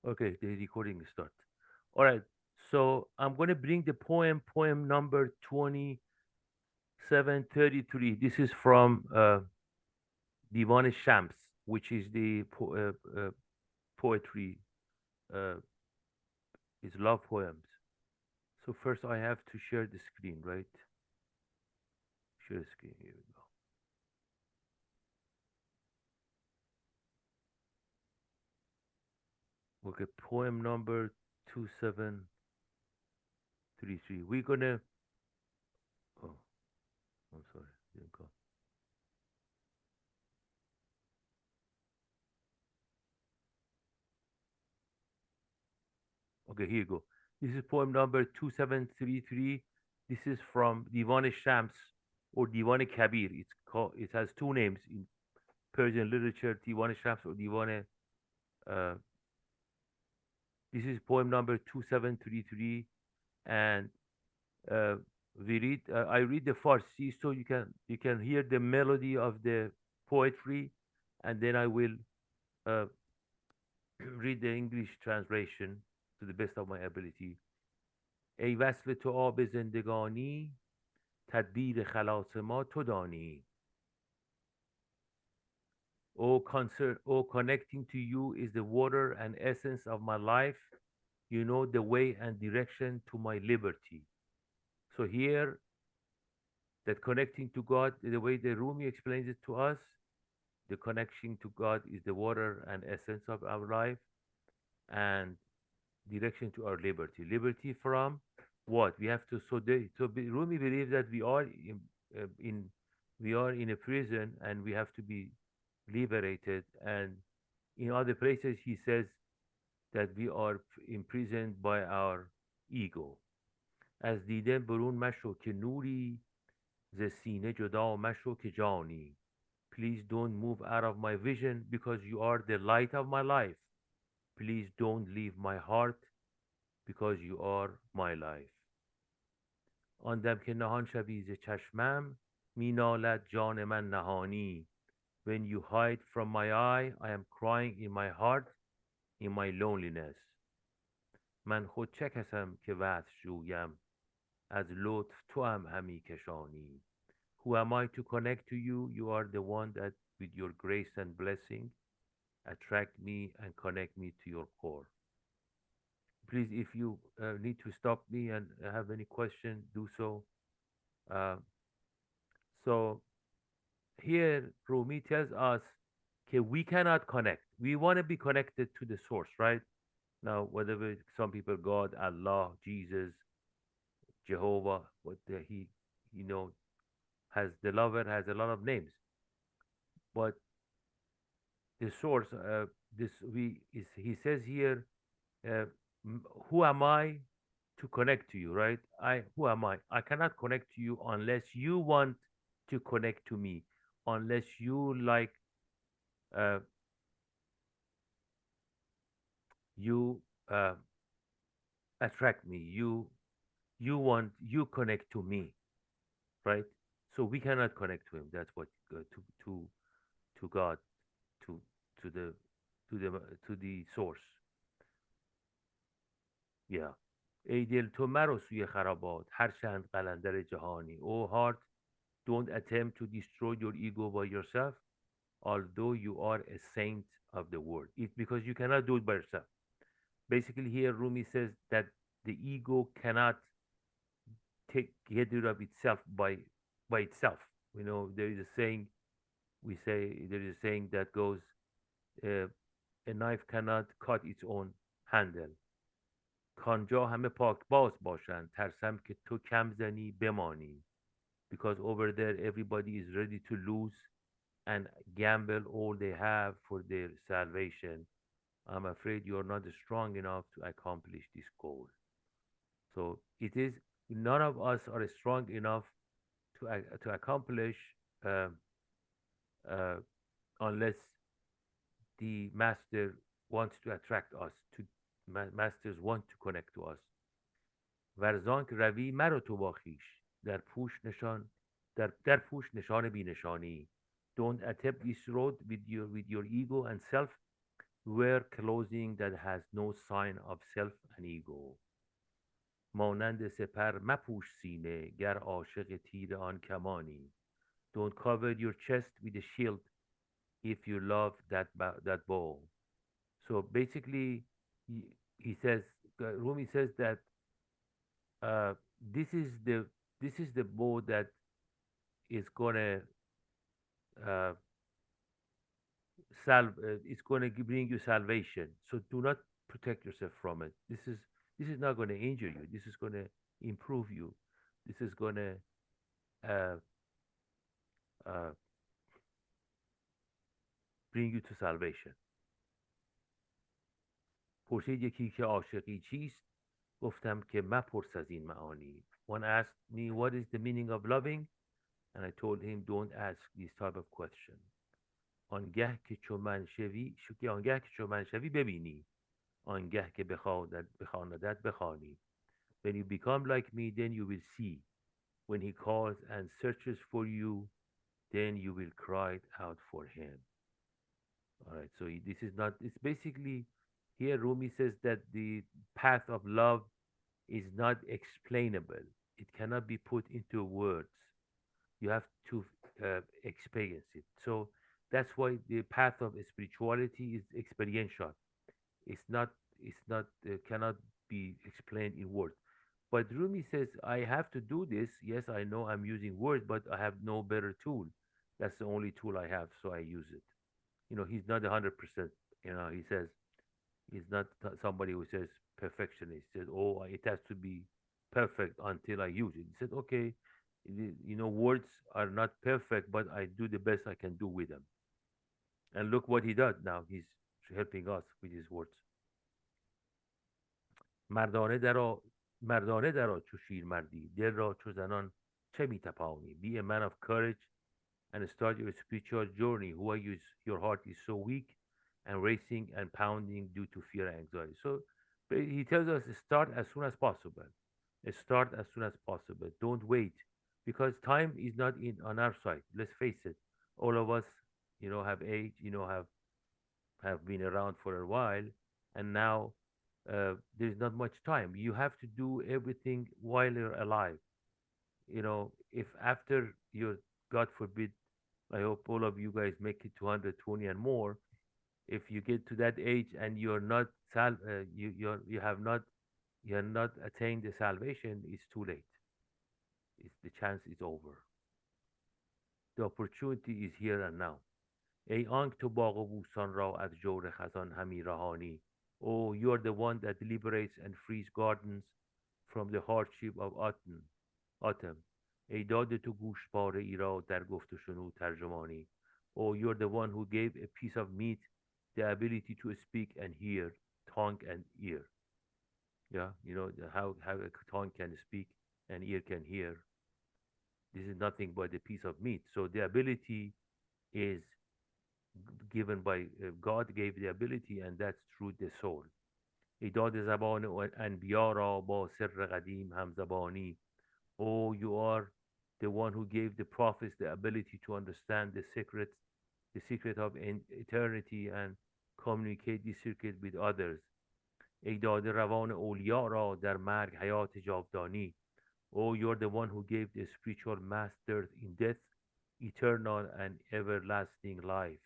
Okay, the recording start. All right. So I'm going to bring the poem number 2733. This is from Divan Shams, which is the poetry, uh, is love poems. So first I have to share the screen, right? Share the screen. Here we go. Okay, poem number 2733. We're going to, oh, I'm sorry. Didn't go. Okay, here you go. This is poem number 2733. This is from Divan Shams or Divan Kabir. It has two names in Persian literature, Divan Shams or Divan. Uh, this is poem number 2733, and uh, I read the Farsi so you can hear the melody of the poetry, and then I will uh, read the English translation to the best of my ability. ای وصل تو آب زندگانی، تدبیر خلاص ما تو دانی. O connecting to you is the water and essence of my life. You know the way and direction to my liberty. So here, that connecting to God, the way the Rumi explains it to us, the connection to God is the water and essence of our life, and direction to our liberty. Liberty from what? We have to. Rumi believes that in we are in a prison and we have to be liberated. And in other places, he says that we are imprisoned by our ego. از دیدن برون مشو که نوری ز سینه جدا مشو که جانی. Please don't move out of my vision because you are the light of my life. Please don't leave my heart because you are my life. آن دم که نهان شوی ز چشمم مینالد جان من نهانی. When you hide from my eye, I am crying in my heart, in my loneliness. من خود چه کسم که وصل جویم از لطف تو هم همی کشانی. Who am I to connect to you? You are the one that with your grace and blessing attract me and connect me to your core. Please, if you need to stop me and have any question, do so. Uh, so here, Rumi tells us, okay, we cannot connect. We want to be connected to the source, right? Now, whatever some people, God, Allah, Jesus, Jehovah, he, you know, has the lover has a lot of names, but the source, this we is he says here, uh, who am I to connect to you, right? Who am I? I cannot connect to you unless you want to connect to me, unless you like, uh, you uh, attract me, you connect to me, right? So we cannot connect to him. That's what to God, to to the to the source. Yeah. ای دل تو مرو سوی خرابات هر چند قلندر جهانی. Oh heart, don't attempt to destroy your ego by yourself, although you are a saint of the world. It's because you cannot do it by yourself. Basically, here Rumi says that the ego cannot get rid of itself by itself. There is a saying, we say there is a saying that goes, uh, a knife cannot cut its own handle. کانجا همه پاک باز باشند ترسم که تو کم زنی بمانی. Because over there everybody is ready to lose and gamble all they have for their salvation. I'm afraid you're not strong enough to accomplish this goal. So it is, none of us are strong enough to accomplish, uh, uh, unless the master wants to attract us. Masters want to connect to us. ورزان که روی مرا تو با خویش در پوش نشان بی نشانی. Don't attempt this road with your ego and self. wear clothing that has no sign of self and ego. مانند سپر مپوش سینه گر عاشق تیر آن کمانی. Don't cover your chest with a shield if you love that bow. So basically, he says, Rumi says that uh, this is the this is the bow that is gonna uh, it's gonna bring you salvation. So do not protect yourself from it. This is not gonna injure you. This is gonna improve you. This is gonna uh, uh, bring you to salvation. پرسید یکی که عاشقی چیست؟ گفتم که مپرس از این معانی. One asked me what is the meaning of loving, and I told him don't ask this type of question. آنگه که چو من شوی آنگه که چو من شوی ببینی، آنگه که بخواندت بخوانی. When you become like me, then you will see. When he calls and searches for you, then you will cry out for him. All right, so this is not, it's basically, here Rumi says that the path of love is not explainable. It cannot be put into words. You have to experience it. So that's why the path of spirituality is experiential. It's not cannot be explained in words. But Rumi says, I have to do this. Yes, I know I'm using words, but I have no better tool. That's the only tool I have, so I use it. He's not 100%. He says he's not somebody who says perfectionist. He says, oh, it has to be perfect until I use it. He said, okay, words are not perfect, but I do the best I can do with them. And look what he does now. He's helping us with his words. مردانه درا مردانه درا چو شیر مردی دل را چو زنان چه میتپانی. Be a man of courage and start your spiritual journey. Why your heart is so weak and racing and pounding due to fear and anxiety. So he tells us start as soon as possible. Start as soon as possible. Don't wait, because time is not in on our side. Let's face it. All of us, have age, have been around for a while, and now there's not much time. You have to do everything while you're alive. If after your, God forbid, I hope all of you guys make it to 120 and more. If you get to that age and you're not you have not you have not attained the salvation, it's too late. The chance is over. The opportunity is here and now. ای آنک تو باغ و بوستان را از جور خزان همی رهانی. Oh, you're the one that liberates and frees gardens from the hardship of autumn. ای داده تو گوشواره ای را در گفت و شنود ترجمانی. Oh, you're the one who gave a piece of meat the ability to speak and hear, tongue and ear. Yeah, how a tongue can speak and ear can hear. This is nothing but a piece of meat. So the ability is given by God gave the ability, and that's through the soul. ایداد زبان انبیا را با سر قدیم همزبانی. Oh, you are the one who gave the prophets the ability to understand the secret of eternity and communicate this secret with others. ای داده روان اولیا را در مرگ حیات جاودانی. Oh, you're the one who gave the spiritual masters in death eternal and everlasting life.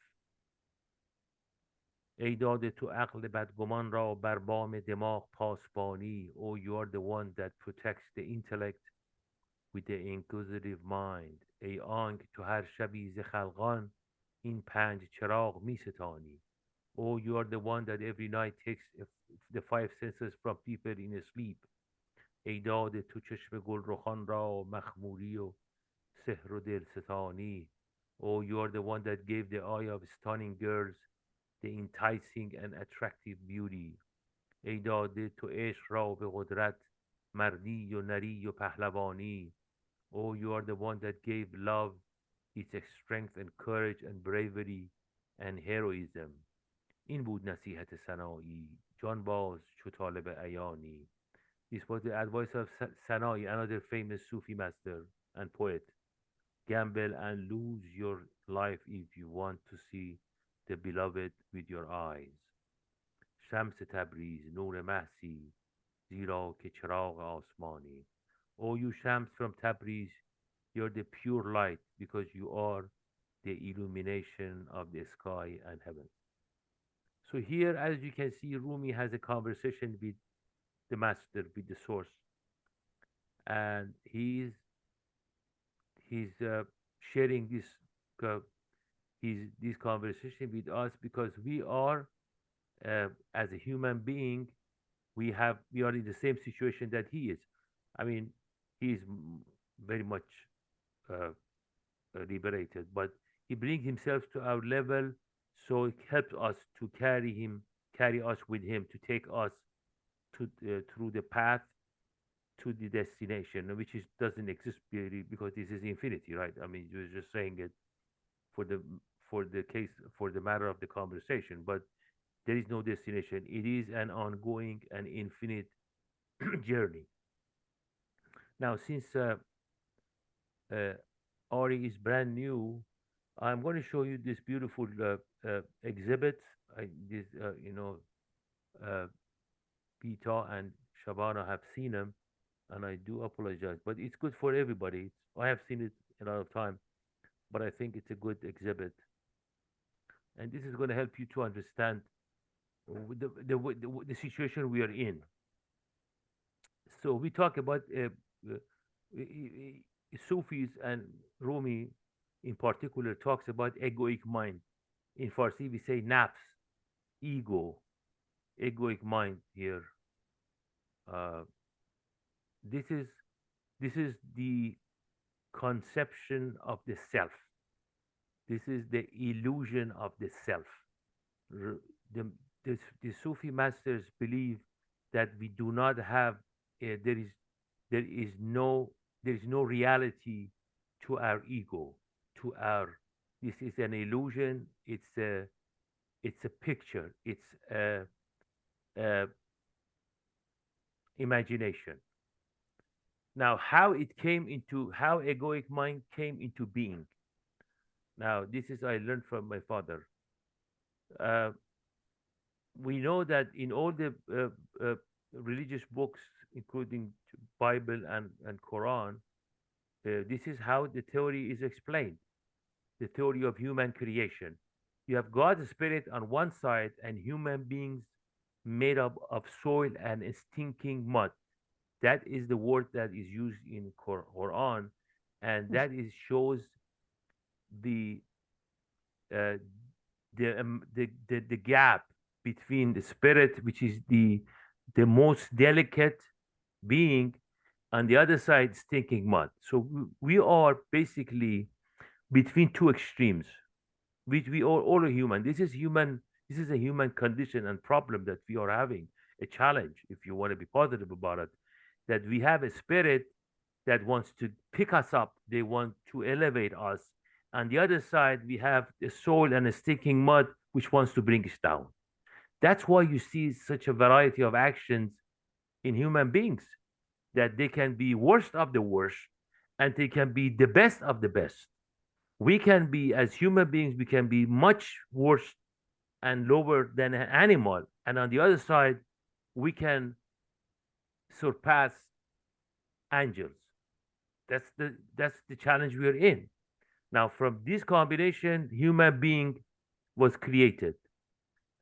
ای داده تو عقل بدگمان را بر بام دماغ پاسبانی. Oh, you're the one that protects the intellect with the inquisitive mind. ای آنک تو هر شبی ز خلقان این پنج چراغ می ستانی. Oh, you are the one that every night takes the five senses from people in sleep. ای داده تو چشم گل رخان را مخموری و سحر و دلستانی. Oh, you are the one that gave the eye of stunning girls the enticing and attractive beauty. ای داده تو عشق را به قدرت مردی و نری و پهلوانی. Oh, you are the one that gave love its strength and courage and bravery and heroism. این بود نصیحت سنایی جان باز چو طالب عیانی. This was the advice of Sanai, another famous Sufi master and poet. Gamble and lose your life if you want to see the beloved with your eyes. شمس تبریز نور محسی زیرا که چراغ آسمانی. Oh, you Shams from Tabriz, you're the pure light because you are the illumination of the sky and heaven. So here, as you can see, Rumi has a conversation with the master, with the source, and he's sharing uh, this conversation with us because we are, as a human being, we are in the same situation that he is. I mean, he is very much uh, liberated, but he brings himself to our level, so it helps us to carry us with him, to take us to through the path to the destination, which is doesn't exist really because this is infinity, right? I mean, you're just saying it for the case for the matter of the conversation, but there is no destination. It is an ongoing and infinite journey. Now, since uh, Ari is brand new, I'm going to show you this beautiful exhibit. This, uh, Pita and Shabana have seen them, and I do apologize, but it's good for everybody. I have seen it a lot of time, but I think it's a good exhibit, and this is going to help you to understand the situation we are in. So we talk about Sufis, and Rumi in particular talks about egoic mind. In Farsi we say nafs, ego, egoic mind here. Uh, this is the conception of the self. This is the illusion of the self. R- The, the Sufi masters believe that we do not have there is there is no reality to our ego, to our this is an illusion. It's a picture. It's a imagination. Now, how egoic mind came into being. Now, this is I learned from my father. Uh, we know that in all the religious books, including Bible and Quran, this is how the theory is explained. The theory of human creation. You have God's spirit on one side and human beings made up of soil and stinking mud. That is the word that is used in Quran, and that is shows the uh, the gap between the spirit, which is the most delicate being, on the other side, stinking mud. So we are basically between two extremes. We all are human. This is human. This is a human condition and problem that we are having, a challenge, if you want to be positive about it, that we have a spirit that wants to pick us up. They want to elevate us. On the other side, we have the soil and a stinking mud, which wants to bring us down. That's why you see such a variety of actions in human beings, that they can be worst of the worst and they can be the best of the best. We can be, as human beings, we can be much worse and lower than an animal. And on the other side, we can surpass angels. That's the challenge we are in. Now, from this combination, human being was created.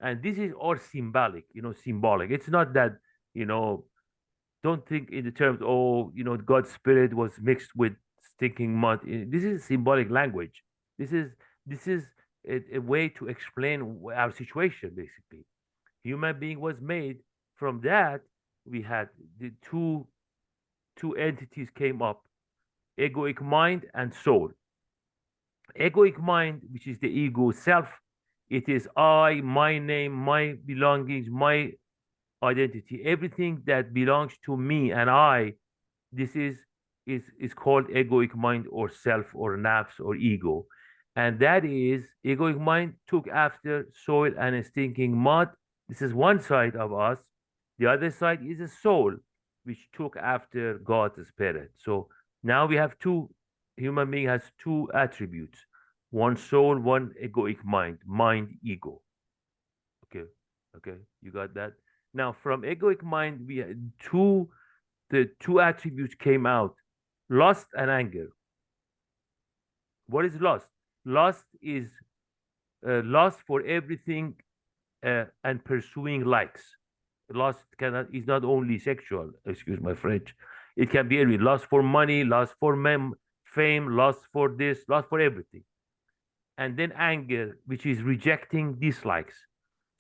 And this is all symbolic, symbolic. It's not that, you know, don't think in the terms, oh, God's spirit was mixed with stinking mud. This is symbolic language. This is a way to explain our situation. Basically, human being was made. From that, we had the two entities came up: egoic mind and soul. Egoic mind, which is the ego self, it is I, my name, my belongings, my identity, everything that belongs to me and I. This is called egoic mind or self or nafs or ego. And that is egoic mind took after soil and stinking mud. This is one side of us. The other side is a soul which took after God's spirit. So now we have two, human being has two attributes: one soul, one egoic mind, ego. Okay. Okay, you got that. Now, from egoic mind, we had the two attributes came out: lust and anger. What is lust? Lust is lust for everything and pursuing likes. Lust cannot is not only sexual. Excuse my French. It can be any lust for money, lust for fame, lust for this, lust for everything. And then anger, which is rejecting dislikes.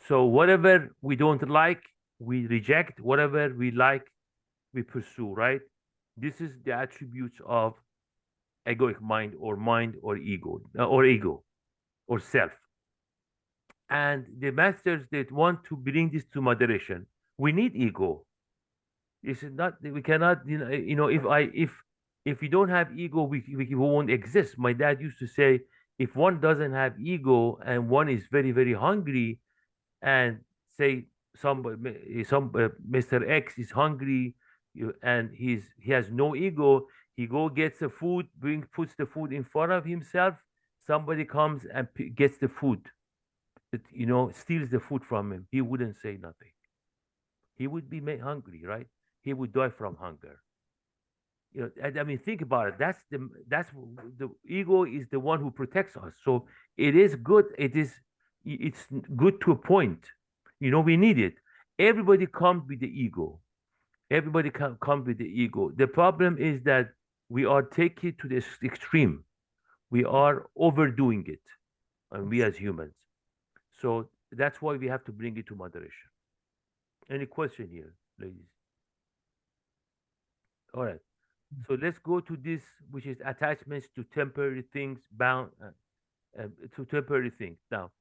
So whatever we don't like, we reject. Whatever we like, we pursue. Right? This is the attributes of egoic mind or ego or self. And the masters that want to bring this to moderation, we need ego. It's not we cannot if we don't have ego, we won't exist. My dad used to say, if one doesn't have ego and one is very very hungry, and say some Mr. X is hungry, and he has no ego, he go gets the food, puts the food in front of himself. Somebody comes and gets the food, steals the food from him. He wouldn't say nothing. He would be made hungry, right? He would die from hunger. I mean, think about it. That's the ego is the one who protects us. So it is good. It's good to a point. We need it. Everybody comes with the ego. Everybody can come with the ego. The problem is that we are taking it to the extreme. We are overdoing it, and we as humans. So that's why we have to bring it to moderation. Any question here, ladies? All right. So let's go to this, which is attachments to temporary things, bound to temporary things. Now,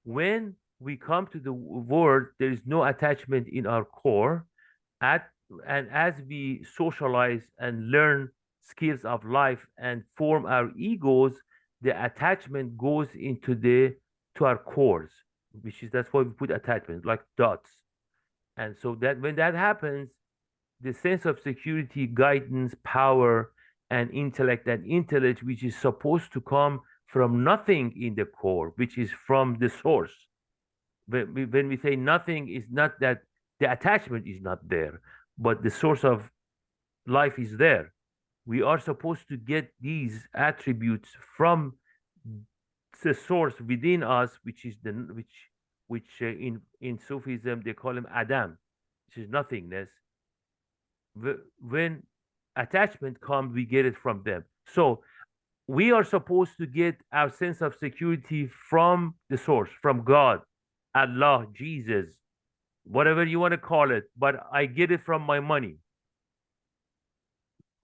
when we come to the word, there is no attachment in our core. And as we socialize and learn skills of life and form our egos, the attachment goes to our cores, which is that's why we put attachment like dots. And so that when that happens, the sense of security, guidance, power, and intellect, which is supposed to come from nothing in the core, which is from the source. When we say nothing, is not that the attachment is not there, but the source of life is there. We are supposed to get these attributes from the source within us, which is in Sufism they call him Adam, which is nothingness. When attachment comes, we get it from them. So we are supposed to get our sense of security from the source, from God, Allah, Jesus, whatever you want to call it. But I get it from my money.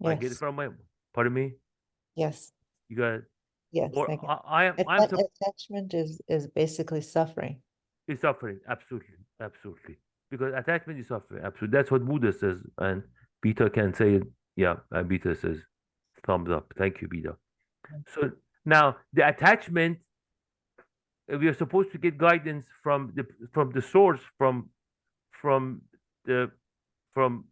I get it Yes. from my. Pardon me. Yes. You got it. Yes. Or I'm attachment is basically suffering. Is suffering, absolutely, absolutely. Because attachment is suffering, absolutely. That's what Buddha says, and Peter can say it. Yeah, and Peter says, thumbs up. Thank you, Peter. So now the attachment, we are supposed to get guidance from the source, from the from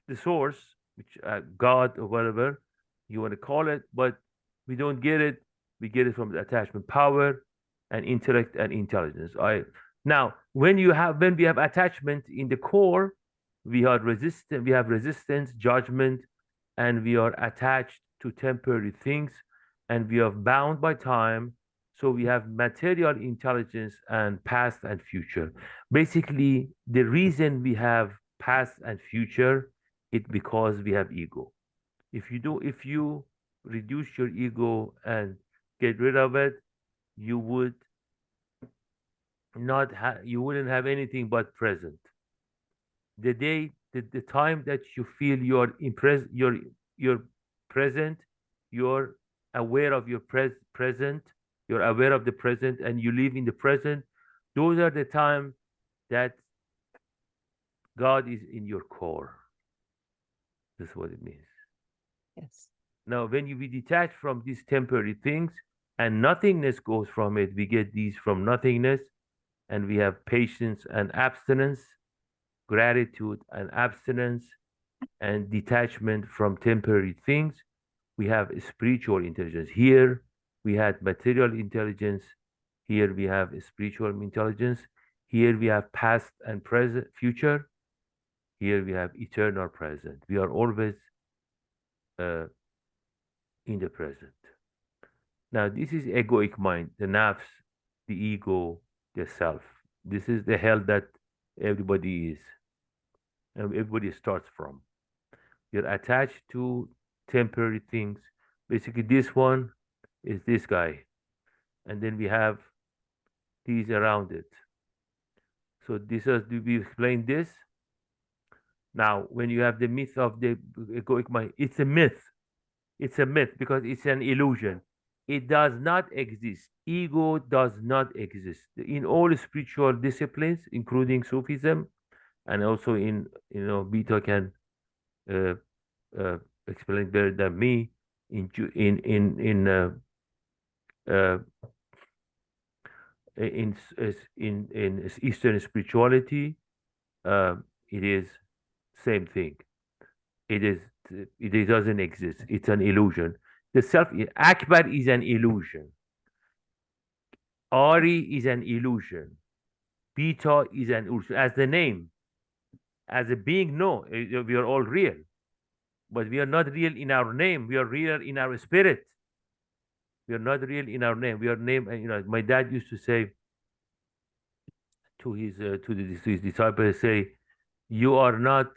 the source, which God or whatever you want to call it, but we don't get it. We get it from the attachment, power, and intellect and intelligence. Now when we have attachment in the core, we are resistant. We have resistance, judgment, and we are attached to temporary things, and we are bound by time. So we have material intelligence and past and future. Basically, the reason we have past and future, it because we have ego. If you reduce your ego and get rid of it, you would not have you wouldn't have anything but present. The time that you feel you're present, you're aware of your present, you're aware of the present, and you live in the present. Those are the time that God is in your core. That's what it means. Yes. Now, when we detach from these temporary things and nothingness goes from it, we get these from nothingness, and we have patience and abstinence, gratitude and abstinence, and detachment from temporary things. We have spiritual intelligence. Here we had material intelligence. Here we have spiritual intelligence. Here we have past and present, future. Here we have eternal present. We are always uh, in the present. Now, this is egoic mind, the nafs, the ego, the self. This is the hell that everybody is, and everybody starts from. You're attached to temporary things. Basically, this one is this guy, and then we have these around it. So this is, do we explain this? Now, when you have the myth of the egoic mind, it's a myth. It's a myth because it's an illusion. It does not exist. Ego does not exist. In all spiritual disciplines, including Sufism, and also in, Bita can uh, uh, explain better than me. Uh, in Eastern spirituality, uh, it is same thing. It is it doesn't exist. It's an illusion. The self Akbar is an illusion. Ari is an illusion. Beta is an illusion. As the name, as a being, no, we are all real, but we are not real in our name. We are real in our spirit. We are not real in our name. We are name. My dad used to say to his disciples, say, "You are not."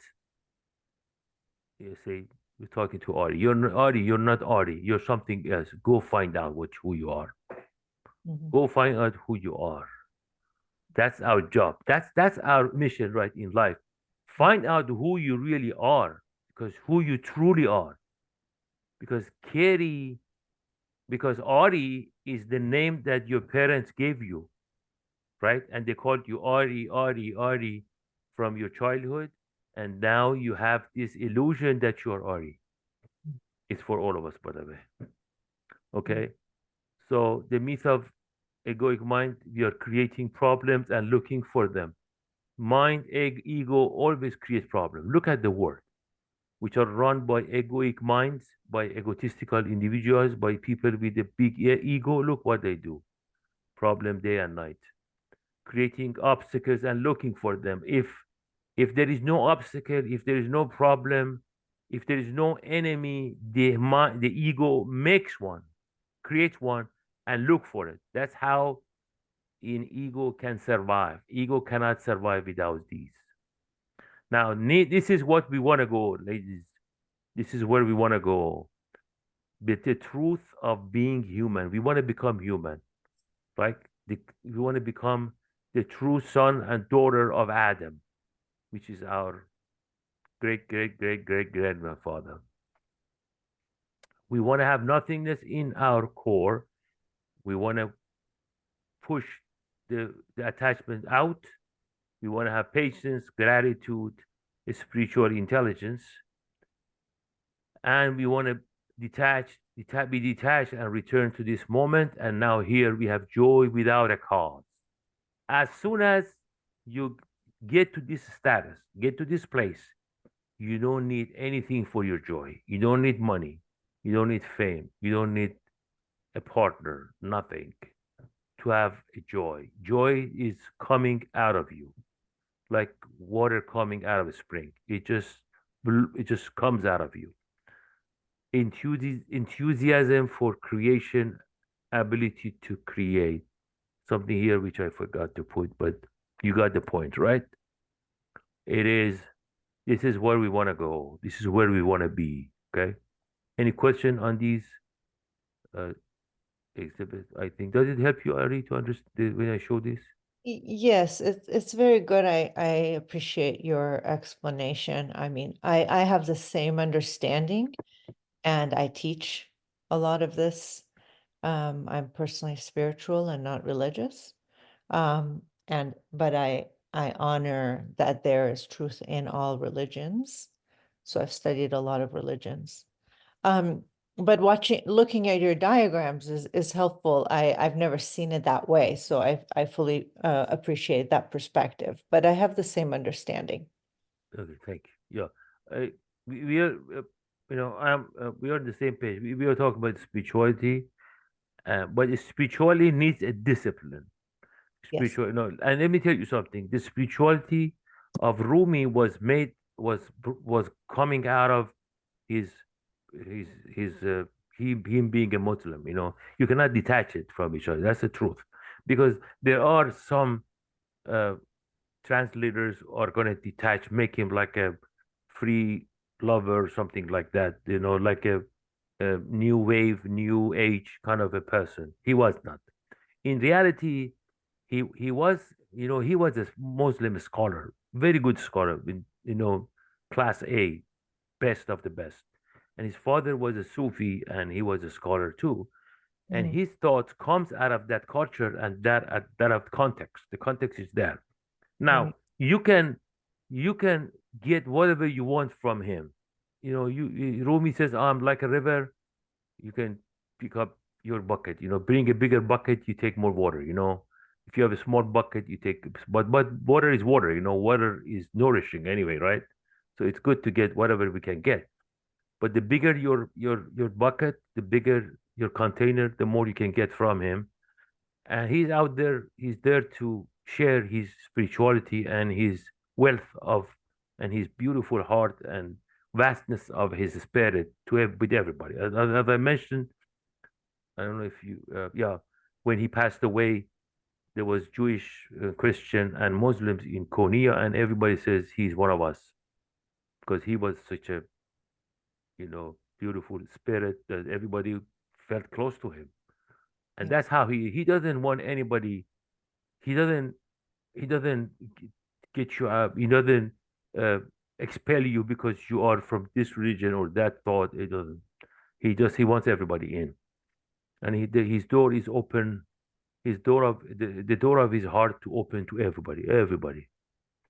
You say, "You're talking to Ari. You're not Ari. You're not Ari. You're something else. Go find out who you are. Go find out who you are." That's our job. That's our mission, right, in life. Find out who you really are, because who you truly are. Because Keri, because Ari is the name that your parents gave you, right? And they called you Ari, Ari, Ari from your childhood. And now you have this illusion that you are Ari. It's for all of us, by the way. Okay? So the myth of egoic mind, we are creating problems and looking for them. Mind, ego always creates problems. Look at the world, which are run by egoic minds, by egotistical individuals, by people with a big ego. Look what they do. Problem day and night. Creating obstacles and looking for them. If there is no obstacle, if there is no problem, if there is no enemy, the ego makes one, creates one, and look for it. That's how in ego can survive. Ego cannot survive without these. Now, this is what we want to go, ladies. This is where we want to go. But the truth of being human, we want to become human, right? We want to become the true son and daughter of Adam, which is our great, great, great, great grandfather. We want to have nothingness in our core. We want to push the attachment out. We want to have patience, gratitude, spiritual intelligence, and we want to be detached and return to this moment. And now here we have joy without a cause. As soon as you get to this status, get to this place, you don't need anything for your joy. You don't need money. You don't need fame. You don't need a partner, nothing to have a joy. Joy is coming out of you, like water coming out of a spring. It just comes out of you. Enthusiasm for creation, ability to create. Something here which I forgot to put, but you got the point, right? It is. This is where we want to go. This is where we want to be. Okay. Any question on these uh, exhibits? I think, does it help you, Ari, to understand when I show this? Yes, it's very good. I appreciate your explanation. I mean, I have the same understanding and I teach a lot of this. I'm personally spiritual and not religious. And but I honor that there is truth in all religions. So I've studied a lot of religions. Um, but looking at your diagrams is helpful. I've never seen it that way, so I fully appreciate that perspective. But I have the same understanding. Okay, thank you. Yeah, we are, we are on the same page. We are talking about spirituality, but spirituality needs a discipline. Yes. spiritual. No, and let me tell you something. The spirituality of Rumi was coming out of his his his him being a Muslim. You cannot detach it from each other. That's the truth, because there are some uh, translators are going to detach, make him like a free lover, something like that. Like a new wave, new age kind of a person. He was not. In reality, he was he was a Muslim scholar, very good scholar, class A, best of the best. And his father was a Sufi, and he was a scholar too. And Mhm. his thoughts comes out of that culture and that of context. The context is there. Now Right. you can get whatever you want from him. Rumi says, "I'm like a river." You can pick up your bucket. Bring a bigger bucket, you take more water. If you have a small bucket, you take, but water is water. Water is nourishing anyway, right? So it's good to get whatever we can get. But the bigger your bucket, the bigger your container, the more you can get from him. And he's out there. He's there to share his spirituality and his wealth of and his beautiful heart and vastness of his spirit with everybody. As I mentioned, I don't know if you, yeah, when he passed away, there was Jewish, Christian, and Muslims in Konya, and everybody says he's one of us because he was such a, beautiful spirit that everybody felt close to him, and Yes. that's how he doesn't want anybody. He doesn't he doesn't get you up. He doesn't uh, expel you because you are from this religion or that thought. It doesn't. He wants everybody in, and his door is open. His door of the door of his heart to open to everybody. Everybody.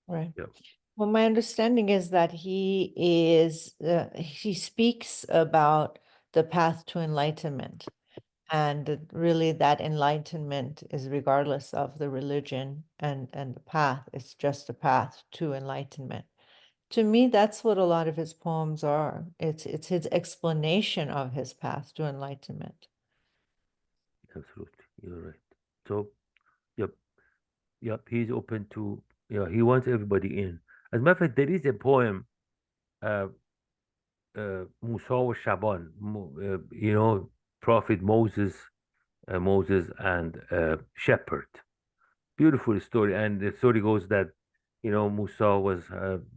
Right. Yeah. Well, my understanding is that he speaks about the path to enlightenment. And really that enlightenment is regardless of the religion and the path. It's just a path to enlightenment. To me, that's what a lot of his poems are. It's his explanation of his path to enlightenment. Absolutely. You're right. So, yep, yep. He's open to. Yeah. He wants everybody in. As a matter of fact, there is a poem. Uh, Musa wa Shaban. Prophet Moses and shepherd. Beautiful story, and the story goes that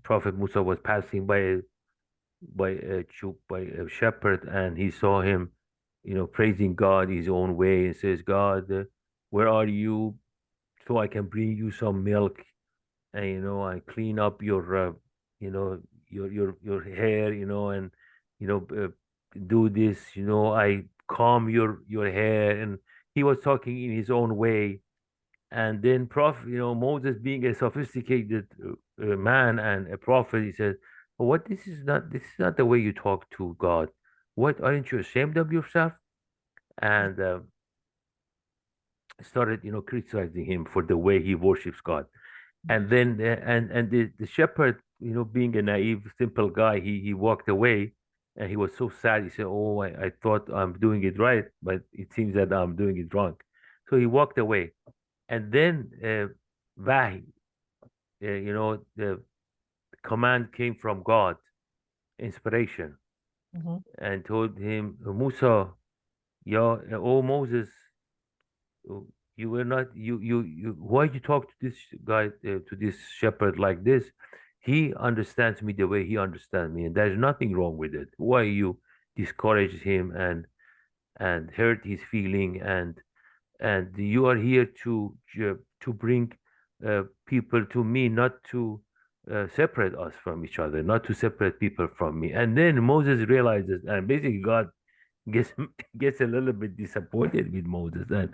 Prophet Musa was passing by a shepherd, and he saw him, praising God his own way, and says, "God, where are you, so I can bring you some milk, and I clean up you know, your hair, and you know, uh, do this, I comb your hair." And he was talking in his own way. And then Moses, being a sophisticated man and a prophet, he said, "What? This is not the way you talk to God. What, aren't you ashamed of yourself?" And started, criticizing him for the way he worships God. And then and the shepherd, being a naive, simple guy, he walked away, and he was so sad. He said, "Oh, I thought I'm doing it right, but it seems that I'm doing it wrong." So he walked away, and then Wahi, the command came from God, inspiration, Mhm. and told him, "Musa, oh Moses, uh, you were not why you talk to this guy, to this shepherd like this? He understands me the way he understands me, and there's nothing wrong with it. Why you discourage him and hurt his feeling, and you are here to bring people to me, not to separate us from each other, not to separate people from me." And then Moses realizes, and basically God gets gets a little bit disappointed with Moses, and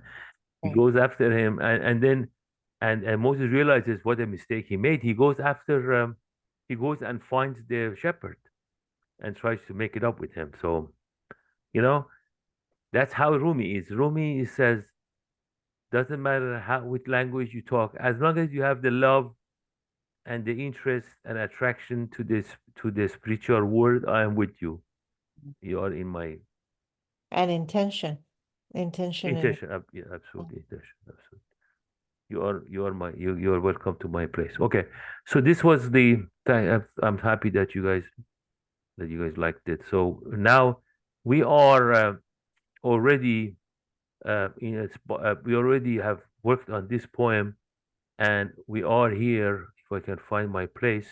he Right. goes after him, and then and Moses realizes what a mistake he made. He goes and finds the shepherd and tries to make it up with him. So you know that's how Rumi is. Rumi says, doesn't matter how which language you talk, as long as you have the love and the interest and attraction to the spiritual world, I am with you. You are in my And intention. Intention in intention. Yeah, absolutely intention. Absolutely. you are welcome to my place. Okay, so this was the I'm happy that you guys liked it. So now we are already we already have worked on this poem, and we are here. If I can find my place,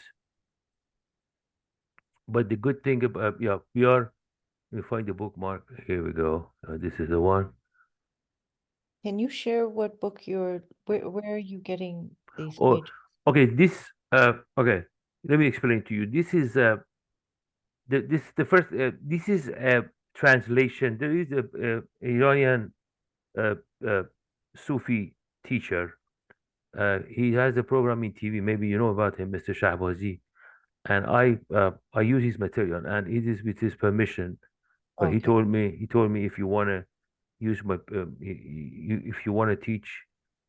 but the good thing about yeah, we are. We find the bookmark. Here we go. This is the one. Can you share what book where are you getting these Oh, pages? okay. Okay. Let me explain to you. This is the first. This is a translation. There is a Iranian uh, uh, Sufi teacher. He has a program in TV. Maybe you know about him, Mr. Shahbazi. And I use his material, and it is with his permission. But Okay, he told me if you wanna use my if you wanna teach,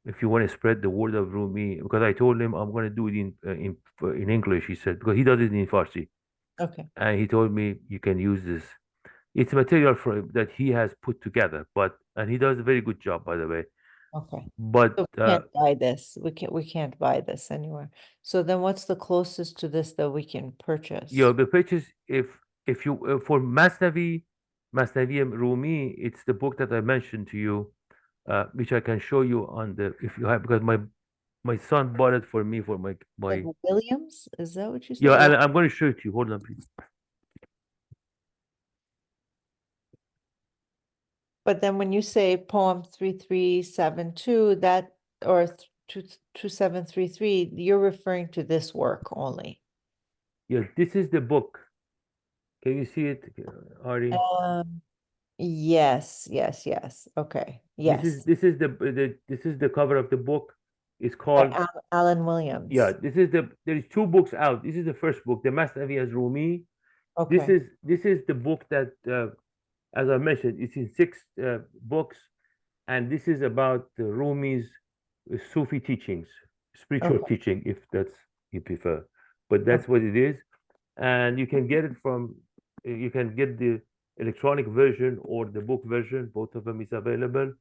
if you wanna spread the word of Rumi, because I told him I'm gonna do it in English. He said because he does it in Farsi, okay, and he told me you can use this. It's material for that he has put together, but and he does a very good job, by the way. okay. But So we can't buy this. We can't buy this anywhere. So then what's the closest to this that we can purchase? the purchase if you for Masnavi Rumi, it's the book that I mentioned to you, which I can show you on the if you have because my son bought it for me for Like my Williams? Is that what you yeah, said? and I'm going to show it to you. Hold on, please. But then when you say poem 3372, that or 2733, you're referring to this work only. Yes, this is the book. Can you see it, Ari? Um, yes, yes, yes. Okay. This is Yes. this is the cover of the book. It's By called Alan yeah. Williams. This is there is two books out. This is the first book, the Masnavi as Rumi. Okay. This is the book that as I mentioned, it's in six books, and this is about Rumi's Sufi teachings, spiritual Okay. teaching, if that's you prefer. But Okay. that's what it is, and you can get it from you can get the electronic version or the book version. Both of them is available,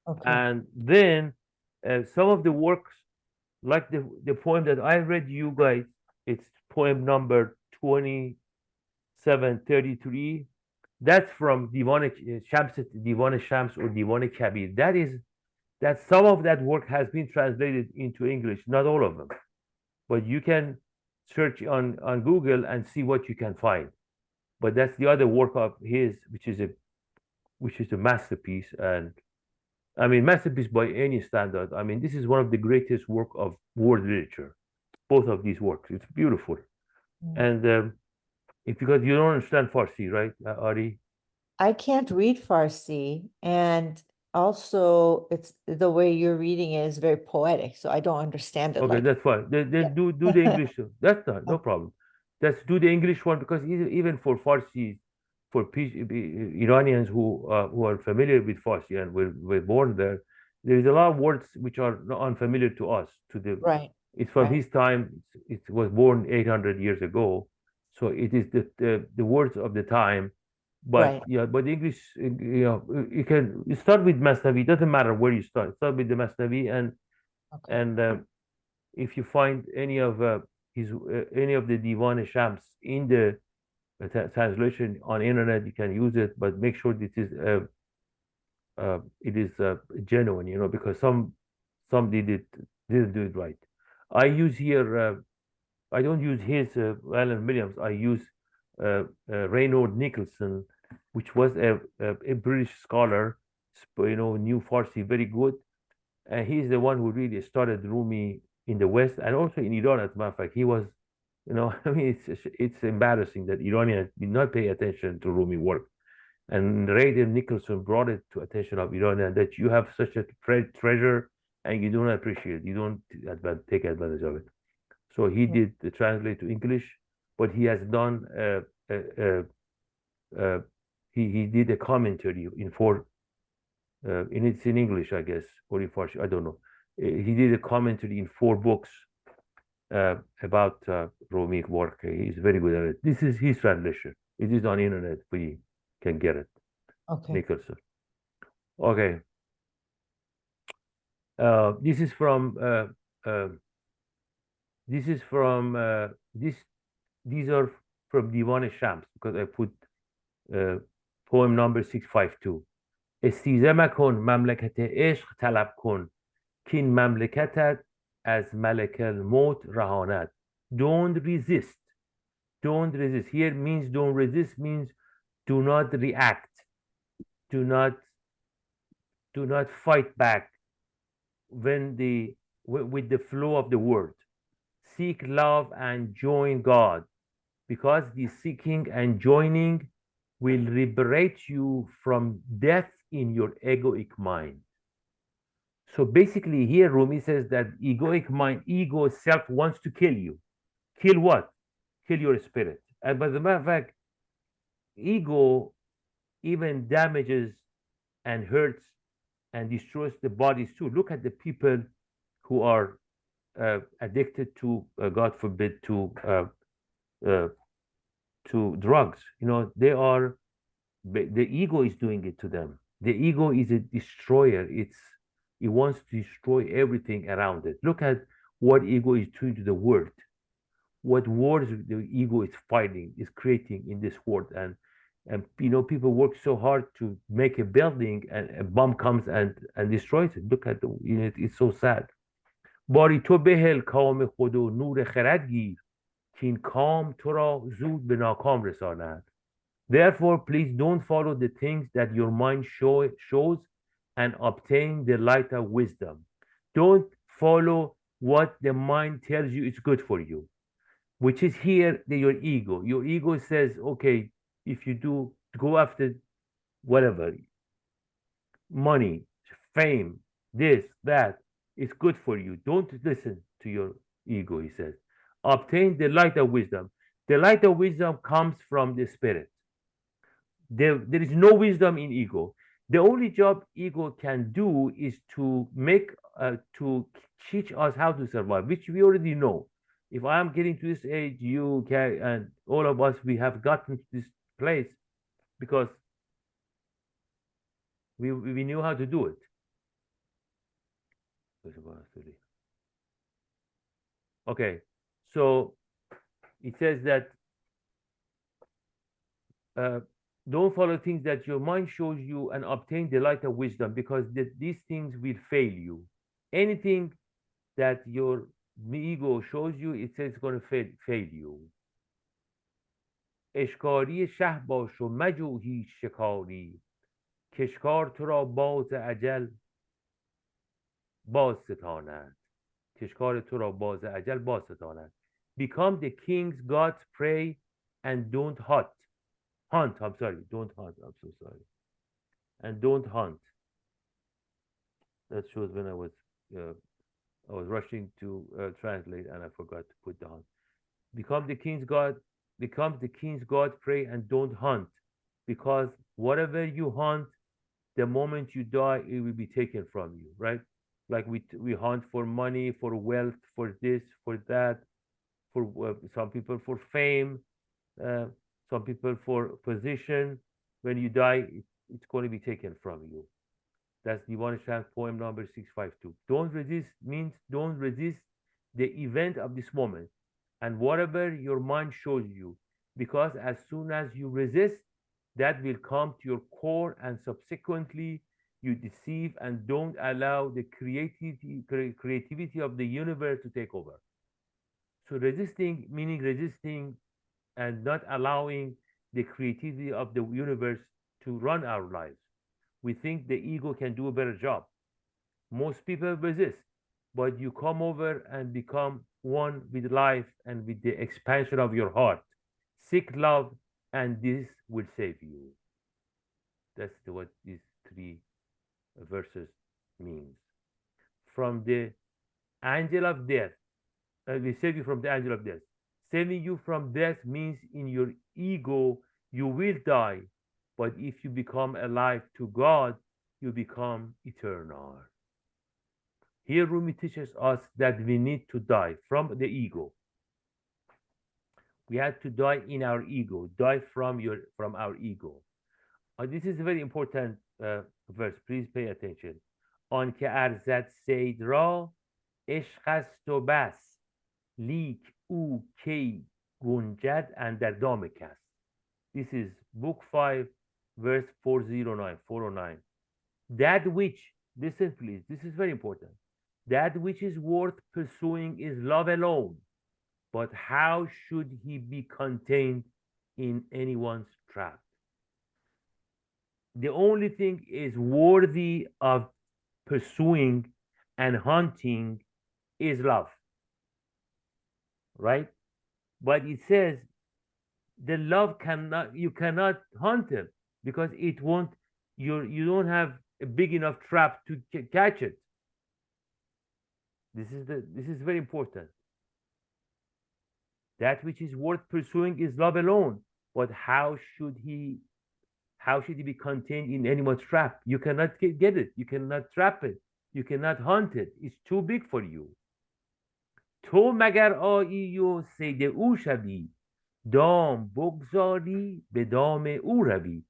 Okay. and then some of the works, like the poem that I read you guys, it's poem number 2733. That's from Divan Shams or Divan Kabir. That some of that work has been translated into English, not all of them, but you can search on Google and see what you can find. But that's the other work of his, which is a masterpiece, and I mean masterpiece by any standard. I mean this is one of the greatest work of world literature. Both of these works, it's beautiful, Mm. and it's because you don't understand Farsi, right, Ari? I can't read Farsi, and also it's the way you're reading it is very poetic, so I don't understand it Okay, like that's fine. yeah. Then do the English. That's not no Okay. problem. Let's do the English one because even for Farsi, for Iranians who are familiar with Farsi and were born there, there is a lot of words which are not unfamiliar to us. Right. It's from Right. his time. It was born 800 years ago, so it is the words of the time. But Right. yeah, but English, you start with Masnavi. It doesn't matter where you start. Start with the Masnavi Okay. and if you find any of the Divan Shams in the translation on internet, you can use it, but make sure it is genuine, because some didn't do it right. I use here. I don't use his Alan Williams. I use Reynold Nicholson, which was a British scholar, knew Farsi very good, and he's the one who really started Rumi in the West and also in Iran. As a matter of fact, he was, I mean, it's embarrassing that Iranians did not pay attention to Rumi work. And Ray Nicholson brought it to attention of Iranian that you have such a treasure and you don't appreciate it. You don't take advantage of it. So he Mm. did translate to English, but he has done uh, he did a commentary in four and it's in English, I guess, or in Farsi, I don't know. He did a commentary in four books about Rumi work. He's very good at it. This is his translation. It is on internet. We can get it. Okay. Nicholson. Okay. This is from uh, this is from this these are from Divan Shams because I put uh, poem number 652. استیزه مکن مملکت عشق طلب کن کین مملکتت از ملک الموت رهاند. Don't resist. Don't resist. Here means don't resist means do not react. Do not fight back when with the flow of the word. Seek love and join God because the seeking and joining will liberate you from death in your egoic mind. So basically, here Rumi says that egoic mind, ego self wants to kill you. Kill what? Kill your spirit. And by the matter of fact, ego even damages and hurts and destroys the bodies too. Look at the people who are addicted to, God forbid, uh, to drugs. You know, they are the ego is doing it to them. The ego is a destroyer. It wants to destroy everything around it. Look at what ego is doing to the world. What wars the ego is fighting, is creating in this world. And you know, people work so hard to make a building and a bomb comes and destroys it. Look at it's so sad. باری تو بهل کام خود و نور خرد گیر که این کام تو را زود به ناکام رساند. Therefore, please don't follow the things that your mind shows and obtain the light of wisdom. Don't follow what the mind tells you is good for you, which is here your ego. Your ego says, okay, if you do go after whatever, money, fame, this, that, it's good for you. Don't listen to your ego, he says. Obtain the light of wisdom. The light of wisdom comes from the spirit. There is no wisdom in ego. The only job ego can do is to to teach us how to survive, which we already know. If I am getting to this age, you can, and all of us, we have gotten to this place because we knew how to do it. Okay, so it says that uh, don't follow things that your mind shows you and obtain the light of wisdom because these things will fail you. Anything that your ego shows you, it says it's going to fail you. اشکاری شه باش و مجو هیچ شکاری کشکار تو را باز اجل باز ستاند. کشکار تو را باز اجل باز ستاند. Become the king's God's prey and don't hunt. I'm sorry, don't hunt. I'm so sorry. And don't hunt. That shows when I was rushing to translate and I forgot to put the hunt. Become the king's God, become the king's God, pray and don't hunt. Because whatever you hunt, the moment you die, it will be taken from you, right? Like we hunt for money, for wealth, for this, for that, for some people for fame, uh, some people for position. When you die, it's going to be taken from you. That's Divan Shams poem number 652. Don't resist means don't resist the event of this moment and whatever your mind shows you, because as soon as you resist, that will come to your core and subsequently you deceive and don't allow the creativity of the universe to take over. So resisting meaning resisting and not allowing the creativity of the universe to run our lives. We think the ego can do a better job. Most people resist, but you come over and become one with life and with the expansion of your heart. Seek love, and this will save you. That's what these three verses means. From the angel of death, we save you from the angel of death. Saving you from death means in your ego you will die, but if you become alive to God, you become eternal. Here Rumi teaches us that we need to die from the ego. We have to die in our ego, die from our ego. This is a very important verse. Please pay attention. آنکه ارزد صید را عشق است و بس لیک او کی گنجد اندر دام کس. This is book 5 verse 409. That which, listen please, this is very important. That which is worth pursuing is love alone. But how should he be contained in anyone's trap? The only thing is worthy of pursuing and hunting is love, right? But it says the love cannot, you cannot hunt it because it won't, you don't have a big enough trap to catch it. This is very important. That which is worth pursuing is love alone. But how should he be contained in anyone's trap? You cannot get it. You cannot trap it. You cannot hunt it. It's too big for you. تو مگر آیی و صید او شوی دام بگذاری به دام او روی.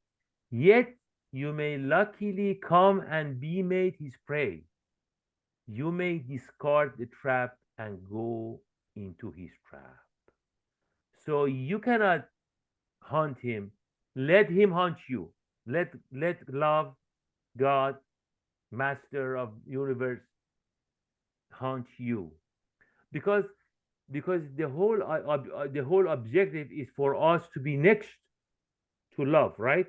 Yet you may luckily come and be made his prey. You may discard the trap and go into his trap. So you cannot hunt him. Let him hunt you. Let love, God, Master of universe, hunt you. Because the whole objective is for us to be next to love, right?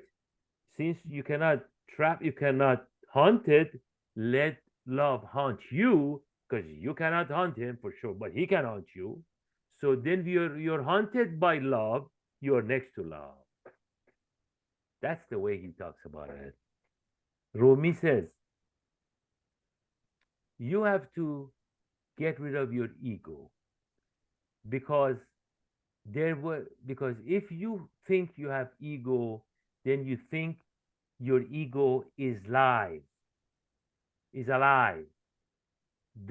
Since you cannot trap, you cannot hunt it, let love hunt you, because you cannot hunt him for sure, but he can hunt you. So then you're hunted by love, you're next to love. That's the way he talks about it. Rumi says, you have to get rid of your ego because because if you think you have ego, then you think your ego is alive.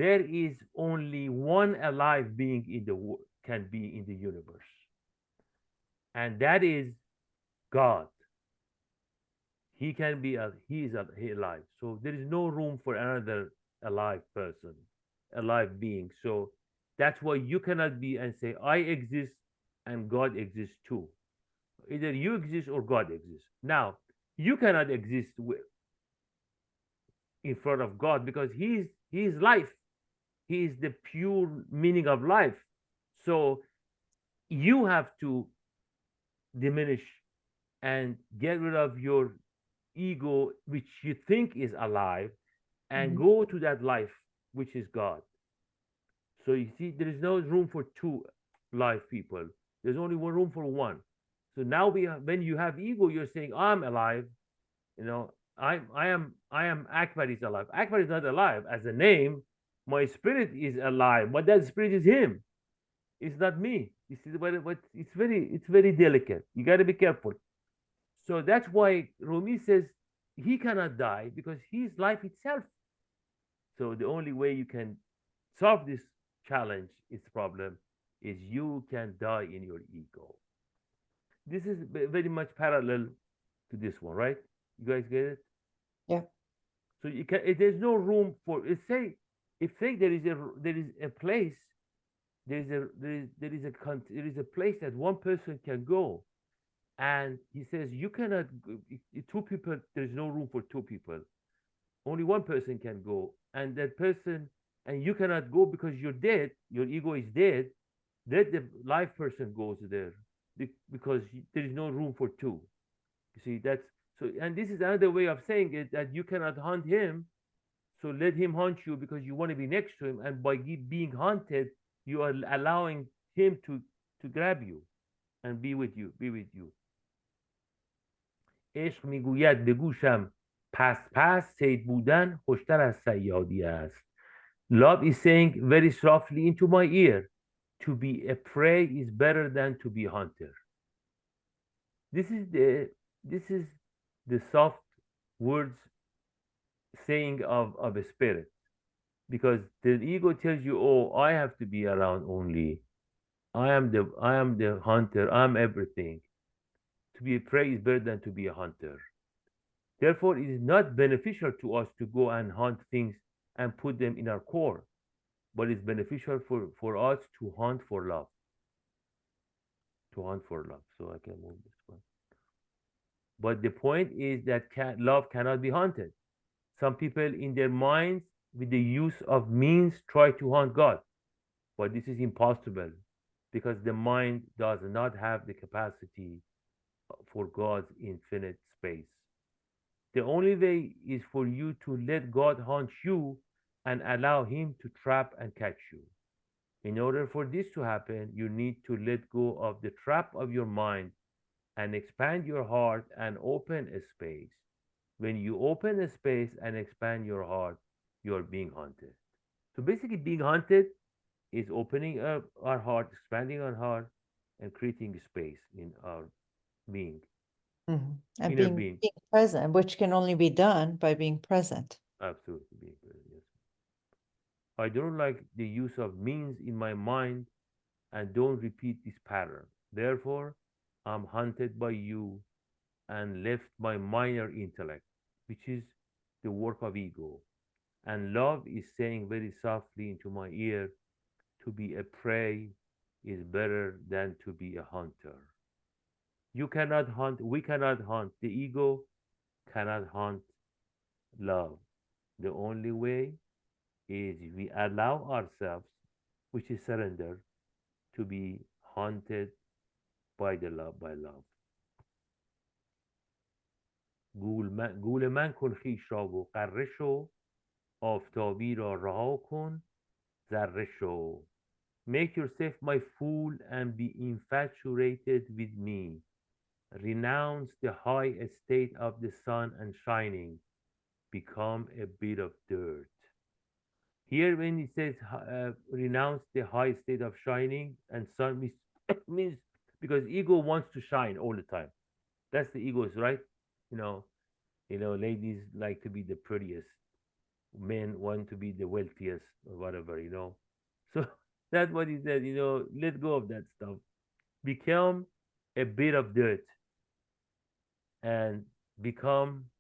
There is only one alive being in the world, can be in the universe, and that is God. He can be he is alive. So there is no room for another alive person, alive being. So that's why you cannot be and say I exist and God exists too. Either you exist or God exists. Now you cannot exist in front of God because he is life. He is the pure meaning of life. So you have to diminish and get rid of your ego, which you think is alive, and go to that life, which is God. So you see, there is no room for two live people. There's only one room for one. So now when you have ego, you're saying, I'm alive. You know, I am Akbar is alive. Akbar is not alive as a name. My spirit is alive, but that spirit is him. It's not me. You see, but it's very delicate. You got to be careful. So that's why Rumi says he cannot die because he is life itself. So the only way you can solve this challenge, its problem, is you can die in your ego. This is very much parallel to this one, right? You guys get it? Yeah. So you can. There's no room for. Say, if say there is a place, there is a place that one person can go, and he says you cannot. Two people. There's no room for two people. Only one person can go, and that person, and you cannot go because you're dead. Your ego is dead. Let the live person goes there because there is no room for two. You see, that's so, and this is another way of saying it that you cannot hunt him. So let him hunt you because you want to be next to him, and by being hunted, you are allowing him to grab you and be with you. عشق میگوید به گوشم پس صید بودن خوشتر از صیادی است. Love is saying very softly into my ear, to be a prey is better than to be a hunter. This is the soft words saying of a spirit, because the ego tells you, oh, I have to be around only. I am the hunter. I'm everything. To be a prey is better than to be a hunter. Therefore, it is not beneficial to us to go and hunt things and put them in our core, but it's beneficial for us to hunt for love, to hunt for love. So I can move this one. But the point is that love cannot be hunted. Some people in their minds, with the use of means, try to hunt God, but this is impossible because the mind does not have the capacity for God's infinite space. The only way is for you to let God hunt you and allow Him to trap and catch you. In order for this to happen, you need to let go of the trap of your mind and expand your heart and open a space. When you open a space and expand your heart, you're being hunted. So basically, being hunted is opening up our heart, expanding our heart, and creating space in our being, Mhm. And inner being being. being present, which can only be done by being present. Absolutely being present. Yes. I don't like the use of means in my mind and don't repeat this pattern. Therefore, I'm hunted by you and left my minor intellect, which is the work of ego. And love is saying very softly into my ear, to be a prey is better than to be a hunter. You cannot hunt, we cannot hunt. The ego cannot hunt love. The only way is we allow ourselves, which is surrender, to be haunted by the love, by love. گول من کن خویش را و غره شو، آفتابی را رها کن ذره شو. Make yourself my fool and be infatuated with me. Renounce the high estate of the sun and shining. Become a bit of dirt. Here, when it says renounce the high state of shining and sun, means because ego wants to shine all the time. That's the ego's right. You know, ladies like to be the prettiest. Men want to be the wealthiest or whatever. So that's what he said. Let go of that stuff. Become a bit of dirt and become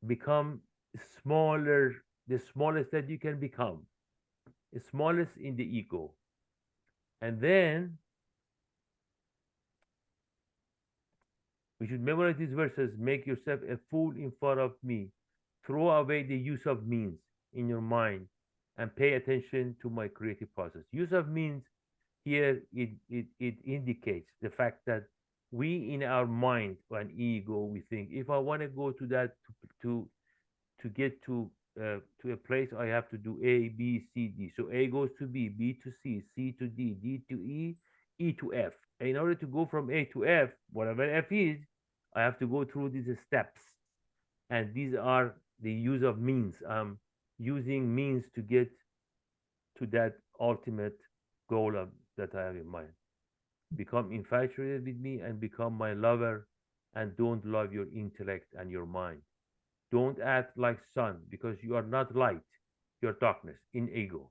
become smaller, the smallest that you can become, the smallest in the ego. And then we should memorize these verses. Make yourself a fool in front of me. Throw away the use of means in your mind and pay attention to my creative process. Use of means here, it indicates the fact that we in our mind and ego, we think if I want to go to that to to get to a place, I have to do A, B, C, D. So A goes to B, B to C, C to D, D to E, E to F. In order to go from A to F, whatever F is, I have to go through these steps. And these are the use of means. Using means to get to that ultimate goal that I have in mind. Become infatuated with me and become my lover, and don't love your intellect and your mind. Don't act like sun because you are not light, you're darkness in ego.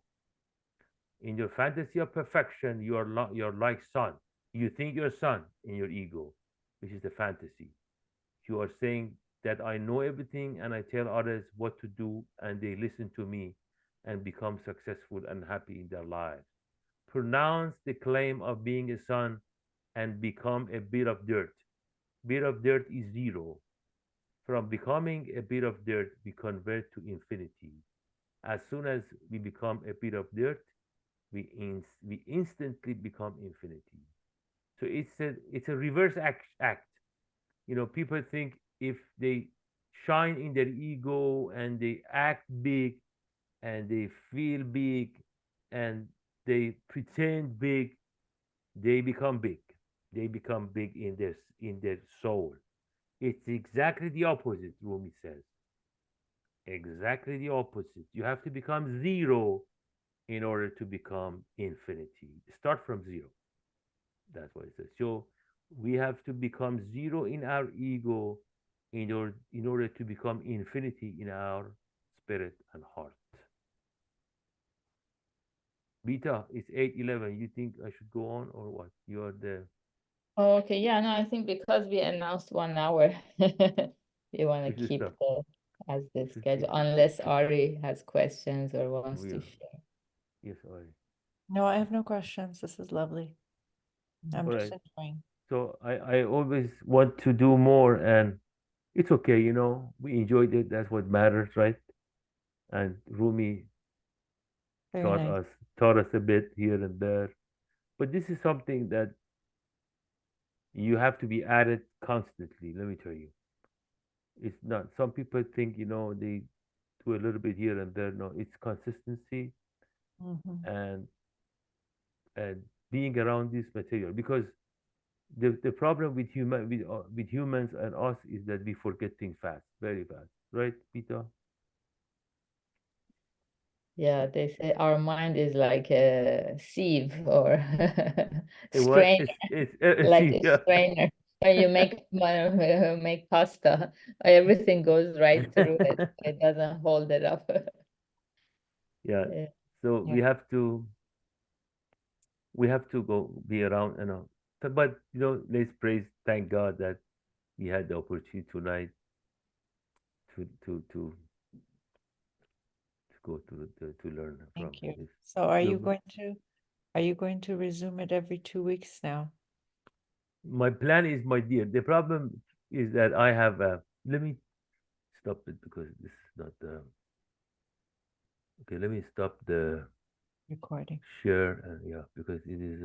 In your fantasy of perfection, you're like sun. You think you're sun in your ego, which is the fantasy. You are saying that I know everything and I tell others what to do and they listen to me and become successful and happy in their lives. Pronounce the claim of being a sun and become a bit of dirt. Bit of dirt is zero. From becoming a bit of dirt, we convert to infinity. As soon as we become a bit of dirt, we instantly become infinity. So it's a reverse act. People think if they shine in their ego and they act big and they feel big and they pretend big, they become big. They become big in their soul. It's exactly the opposite, Rumi says. Exactly the opposite. You have to become zero in order to become infinity. Start from zero. That's what it says. So we have to become zero in our ego in order to become infinity in our spirit and heart. Beta, it's 8:11. You think I should go on or what? You are the Oh, okay, yeah, no, I think because we announced 1 hour. You want to We should keep stop. the as the Should schedule, keep. unless Ari has questions or wants We to are. share. Yes, all right. No, I have no questions. This is lovely. I'm All just right. enjoying. So I always want to do more, and it's okay, you know. We enjoyed it. That's what matters, right? And Rumi Very taught nice. us taught us a bit here and there. But this is something that you have to be at it constantly. Let me tell you, it's not. Some people think, you know, they do a little bit here and there. No, it's consistency Hmm. and and being around this material, because the problem with with humans and us is that we forget things fast, very fast, right, Peter? Yeah, they say our mind is like a sieve or It what strain, it's like see, a yeah. strainer. When you make pasta, everything goes right through it. It doesn't hold it up. Yeah, Yeah. so Yeah. we have to go be around, you know. But you know, let's praise, thank God that we had the opportunity tonight to go to learn from Thank you. this. So You, are you going to resume it every 2 weeks now? my plan is, my dear, the problem is that I have let me stop it because this is not okay. Let me stop the Recording. share, yeah, because it is